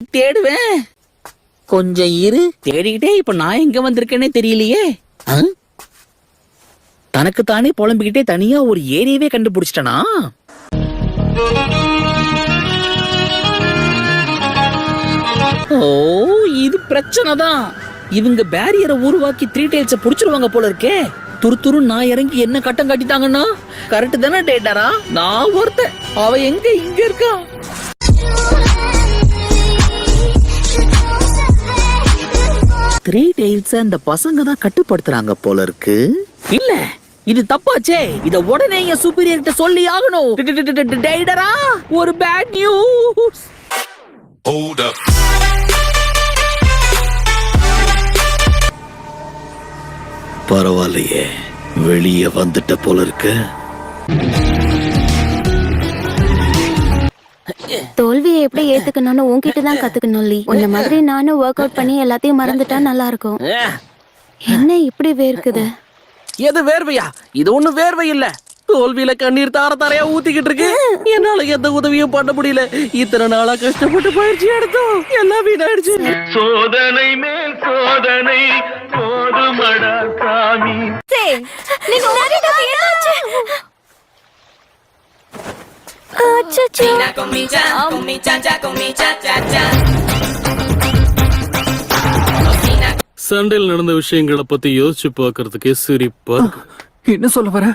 தேடுவேன். கொஞ்சம் இரு, தேடிக்கிட்டே இப்ப நான் எங்க வந்திருக்கேனே தெரியலையே. தனக்கு தானே புலம்பிக்கிட்டே தனியா ஒரு ஏரியாவே கண்டுபிடிச்சிட்டனா? ஓ, இது பிரச்சனை தான். இவங்க பேரியரை உருவாக்கி 3 டைல்ஸ புடிச்சிருவாங்க போல இருக்கே. துரு நான் இறங்கி என்ன கட்டம் காட்டிட்டாங்கன்னா கரெக்ட் தானே டேட்டாரா? நான் ஒருத்தன், அவ எங்க இங்க இருக்கா? த்ரீ டைல்ஸ் அந்த பசங்க தான் கட்டுப்படுத்துறாங்க போல இருக்கு. இல்ல, இது தப்பாச்சே. இத உடனே என் சூப்பீரியர் கிட்ட சொல்லி ஆகணும். டேட்டரா, ஒரு பேட் நியூஸ். Hold up. பரவாயில்லையே, வெளியே வந்துட்ட போல இருக்கு. தோல்வியை எப்படி ஏத்துக்கணும்னு உன்கிட்ட தான் கத்துக்கணும். உன்ன மாதிரி நானும் ஒர்க் அவுட் பண்ணி எல்லாத்தையும் மறந்துட்டா நல்லா இருக்கும். என்ன இப்படி வேர்க்குது? எது வேர்வையா? இது ஒண்ணு வேர்வை இல்ல. தோல்வியில கண்ணீர் தாரையா ஊத்திக்கிட்டு இருக்கு. என்னால எந்த உதவியும் பண்ண முடியல. இத்தனை நாளா கஷ்டப்பட்டு பயிற்சி எடுத்தோம், எல்லாம் வீணாயிடுச்சு. சோதனை மேல் சோதனை போதுமடா சாமி. சண்டையில் நடந்த விஷயங்களை பத்தி யோசிச்சு பாக்குறதுக்கே சிரிப்பா. என்ன சொல்ல வர?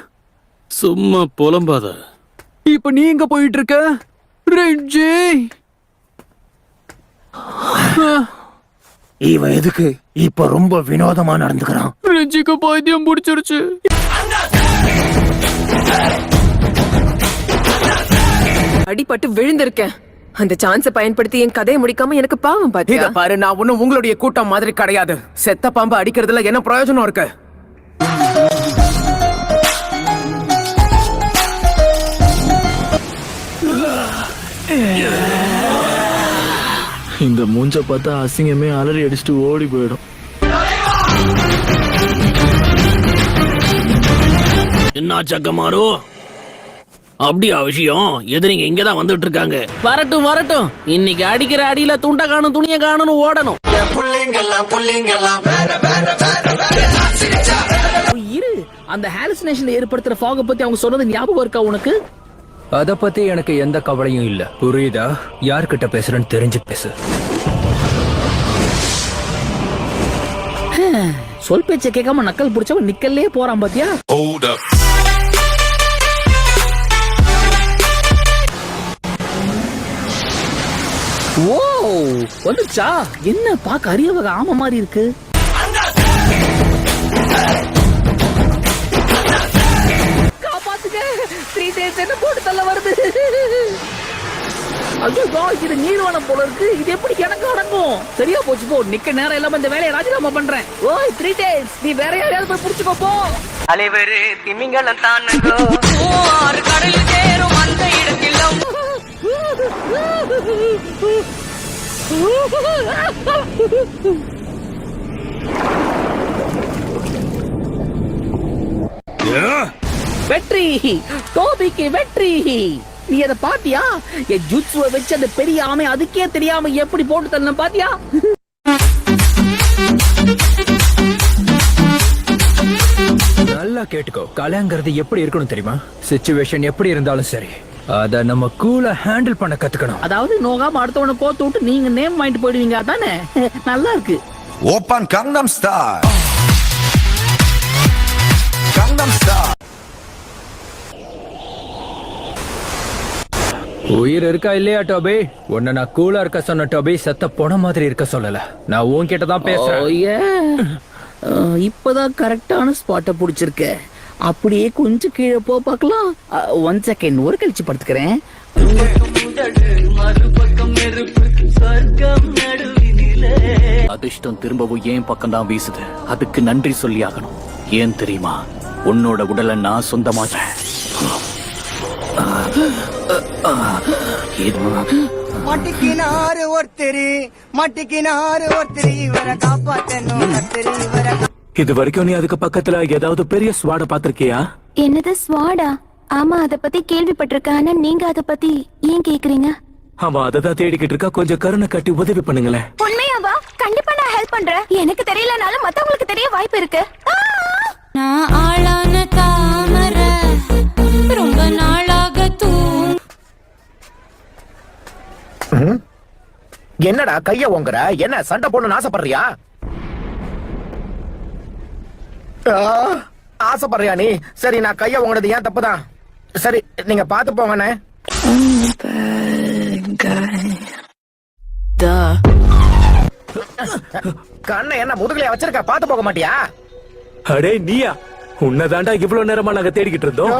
சும்மா புலம்பாத. இப்ப நீ எங்க போயிட்டு இருக்க ரெஞ்சி? இவன் எதுக்கு இப்ப ரொம்ப வினோதமா நடந்துக்கிறான்? ரெஞ்சிக்கு பைத்தியம் முடிச்சிருச்சு. அடிபட்டு விழுந்திருக்கேன். அந்த சான்ஸ பயன்படுத்தி என் கதையை முடிக்காம எனக்கு பாவம் பாத்தியா? பாரு, நான் ஒண்ணும் உங்களுடைய கூட்டம் மாதிரி கிடையாது. செத்த பாம்பு அடிக்கிறதுல என்ன பிரயோஜனம் இருக்கு? இந்த மூஞ்ச பார்த்தா அசிங்கமே அலறி அடிச்சுட்டு ஓடி போயிடும். என்ன சக்கமாரோ, அப்படியா விஷயம்? எதிரிங்க இங்கதான் வந்துட்டு இருக்காங்க. வரட்டும் வரட்டும், இன்னைக்கு அடிக்கிற அடியில துண்ட காணும் துணிய காணும் ஓடணும். இரு, அந்த ஹாலுசினேஷன் ஏற்படுத்துற ஃபாக பத்தி அவங்க சொன்னது ஞாபகம் இருக்கா உனக்கு? அத பத்தி எனக்கு எந்த கவலையும் இல்ல. புரியுதா? யார்கிட்ட பேசுறேன்னு தெரிஞ்சு பேசு. சொல் பேச்ச கேட்காம நக்கல் புடிச்சவன் நிக்கல்லே போறான் பாத்தியா? ஓ, வந்துச்சா? என்ன பாக்க அரிய வகை ஆம மாதிரி இருக்கு. காப்பாத்துங்க, 3 days என்ன போட்டு தள்ள வருது. ஐயோ, இது நீர்வானம் போல இருக்கு. இது எப்படி எனக்கு அடங்கும்? சரியா போச்சு, போ. நிக்க நேரம் இல்லாம இந்த வேலையை ராஜினாமா பண்றேன். ஓய் 3 days, நீ வேற யாரையாவது போய் புடிச்சுக்கோ போ. அலைவரு திமிங்கலம் தானங்கோ, ஆறு கடல் சேரும் அந்த இடத்திலும். வெற்றி, டோபிக்கு வெற்றி. நீ அதை பாத்தியா? என் ஜுட்சுவை வச்சு அந்த பெரிய ஆமை அதுக்கே தெரியாம எப்படி போட்டு தரணும் பாத்தியா? நல்லா கேட்டுக்கோ. கலைங்கிறது எப்படி இருக்கணும் தெரியுமா? சிச்சுவேஷன் எப்படி இருந்தாலும் சரி, அத நம்ம கூலா ஹேண்டில் பண்ண கத்துக்கணும். அதாவது நோகாம அடுத்தவனை கோத்து விட்டு நீங்க நேம் வாங்கிட்டு போயிடுவீங்க, அதானே? நல்லா இருக்கு. Open கங்னம் star, கங்னம் star. உயிர் இருக்கா இல்லையா டோபி? உன்னை நான் கூலா இருக்க சொன்ன டோபி, செத்த போன மாதிரி இருக்க சொல்லல. நான் உன்கிட்ட தான் பேசுறேன். இப்பதான் கரெக்டான ஸ்பாட்டை புடிச்சிருக்க. அப்படியே கொஞ்சம் கீழே போ பார்க்கலாம். 1 செகண்ட், ஒரு கழிச்சு படுத்துக்கிறேன். அதிர்ஷ்டம் திரும்பவும் ஏன் பக்கம் தான் வீசுது. அதுக்கு நன்றி சொல்லி ஆகணும். ஏன் தெரியுமா? உன்னோட உடலை நான் சொந்தமாட்டேன். மட்டிக்கினாரு ஒருத்தரு, மட்டிக்கினாரு ஒருத்தரு, இவரை காப்பாத்தணும் கத்தரு, இவரை. இது வரைக்கும் நீ அதுக்கு பக்கத்துல ஏதாவது பெரிய ஸ்வாட பாத்திருக்கியா? என்னது ஸ்வாடா? ஆமா, அத பத்தி கேள்விப்பட்டிருக்கேன். ஆனா நீங்க அத பத்தி ஏன் கேக்குறீங்க? அவன் அதை தான் தேடிக்கிட்டு இருக்கா. கொஞ்சம் கருணை காட்டி உதவி பண்ணுங்களேன். உண்மையாவா? கண்டிப்பா நான் ஹெல்ப் பண்றேன். எனக்கு தெரியலனாலும் மத்தவங்களுக்கு தெரிய வாய்ப்பு இருக்கு. நான் ஆளான தாமர ரொம்ப நாளாக என்னடா கைய ஓங்குற? என்ன சண்டை போடணும்னு ஆசைப்படுறியா? ஆசைப்படுறியா நீ? சரி, நான் கைய ஓங்குனது ஏன் தப்புதான். சரி, நீங்க பாத்து போங்கண்ணே. கண்ணை என்ன முதுகுலையா வச்சிருக்க? பாத்து போக மாட்டியா? அடே நீயா? உன்னதாண்டா இவ்வளவு நேரமா நாங்க தேடிக்கிட்டு இருந்தோம்.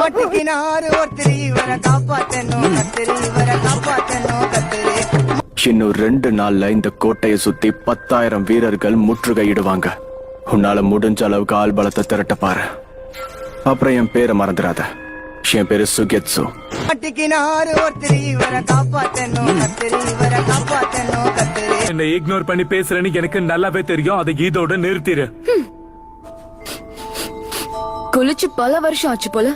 மட்டிக்கினாரு ஒருத்தர் இவரை காப்பாத்தணும் கத்திரி இவரை காப்பாத்தணும் கத்திரி. இன்னும் 2 நாள்ல இந்த கோட்டையை சுத்தி 10,000 வீரர்கள் முற்றுகையிடுவாங்க. உன்னால முடிஞ்ச அளவுக்கு ஆள் பலத்தை திரட்ட பாரு. அப்புறம் என் பேரை மறந்துடாத. என் பேரு சுகெட்சு. மட்டிக்கினாரு ஒருத்தர் இவரை காப்பாத்தணும் கத்திரி இவரை காப்பாத்தணும் கத்திரி. என்ன இக்னோர் பண்ணி பேசுறேன்னு எனக்கு நல்லாவே தெரியும். அதை இதோட நிறுத்திடு. குளிச்சு பல வருஷம் ஆச்சு போல.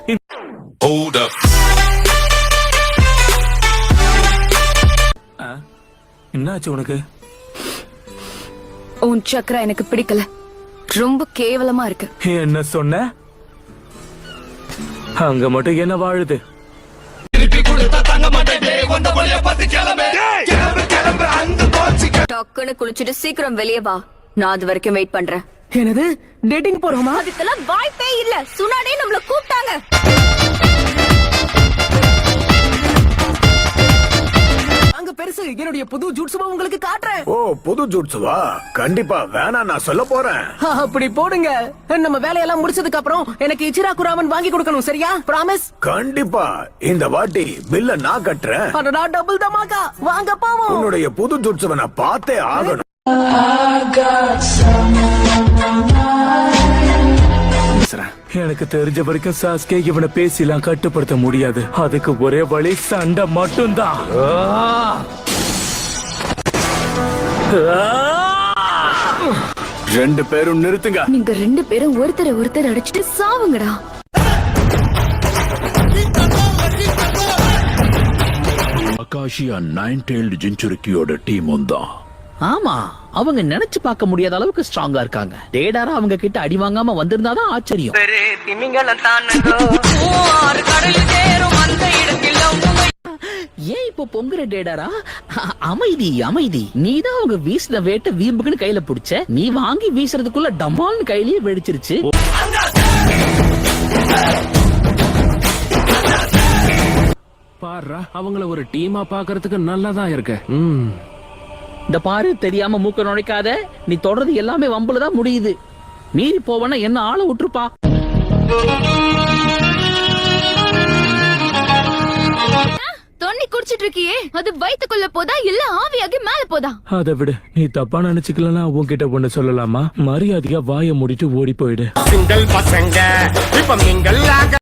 என்னாச்சு உனக்கு? உன் சக்கரா எனக்கு பிடிக்கல. ரொம்ப கேவலமா இருக்கு. என்ன சொன்ன? அங்க மட்டும் என்ன வாழுது? டக்குன்னு குளிச்சுட்டு சீக்கிரம் வெளியே வா. நான் அது வரைக்கும் வெயிட் பண்றேன். என்னது, டேட்டிங் போறோமா? அதுக்கெல்லாம் வாய்ப்பே இல்ல. சுனாடே நம்மள கூப்பிட்டாங்க. அங்க பெருசு என்னுடைய புது ஜூட்சுவா உங்களுக்கு காட்டுறேன். ஓ, புது ஜூட்சுவா? கண்டிப்பா வேணா, நான் சொல்ல போறேன். அப்படி போடுங்க. நம்ம வேலையெல்லாம் முடிச்சதுக்கு அப்புறம் எனக்கு இச்சிராக்கு ராமன் வாங்கி கொடுக்கணும், சரியா? பிராமிஸ். கண்டிப்பா இந்த வாட்டி பில்ல நான் கட்டுறேன். அடடா, டபுள் தமாக்கா. வாங்க போவோம். உன்னுடைய புது ஜூட்சுவ நான் பார்த்தே ஆகணும். எனக்கு தெரிஞ்ச வரைக்கும் சாஸ்கே இவனை பேசிலாம் கட்டுப்படுத்த முடியாது. அதுக்கு ஒரே வழி சண்டை மட்டும்தான். 2 பேரும் நிறுத்துங்க. நீங்க 2 பேரும் ஒருத்தர் அடிச்சுட்டு சாவுங்கடா. அகாஷியா 9-tailed ஜின்சுரிக்கியோட டீம் தான். ஆமா, அவங்க நினைச்சு பார்க்க முடியாத அளவுக்கு ஸ்ட்ராங்கா இருக்காங்க. டேடாரா அவங்க கிட்ட அடி வாங்காம வந்திருந்தாதான் ஆச்சரியம். திமிங்கலம் தானங்கோ ஆறு கடலில் சேரும் அந்த இடத்தில் ஏன் இப்போ பொங்குற டேடாரா? அமைதி அமைதி. நீதான் அவங்க வீசின வேட்டை வீம்புக்குன்னு கையில புடிச்ச. நீ வாங்கி வீசுறதுக்குள்ள டமால்னு கையிலேயே வெடிச்சிருச்சு. பாரு, அவங்கள ஒரு டீமா பாக்குறதுக்கு நல்லாதான் இருக்கு. இந்த பாரு, தெரியாம மூக்க நுழைக்காத. நீ தொடர்றது எல்லாமே வம்புலதான் முடியுது. மீறி போவனா என்ன ஆள விட்டுருப்பா. தண்ணி குடிச்சிட்டு இருக்கியே, அது வயித்துக்குள்ள போதா இல்ல ஆவியாகி மேல போதா? அதை விட நீ தப்பா நினைச்சுக்கலன்னா உன்கிட்ட ஒண்ணு சொல்லலாமா? மரியாதையா வாயை மூடிட்டு ஓடி போயிடு. சிங்கிள் பசங்க இப்ப மிங்கல் ஆக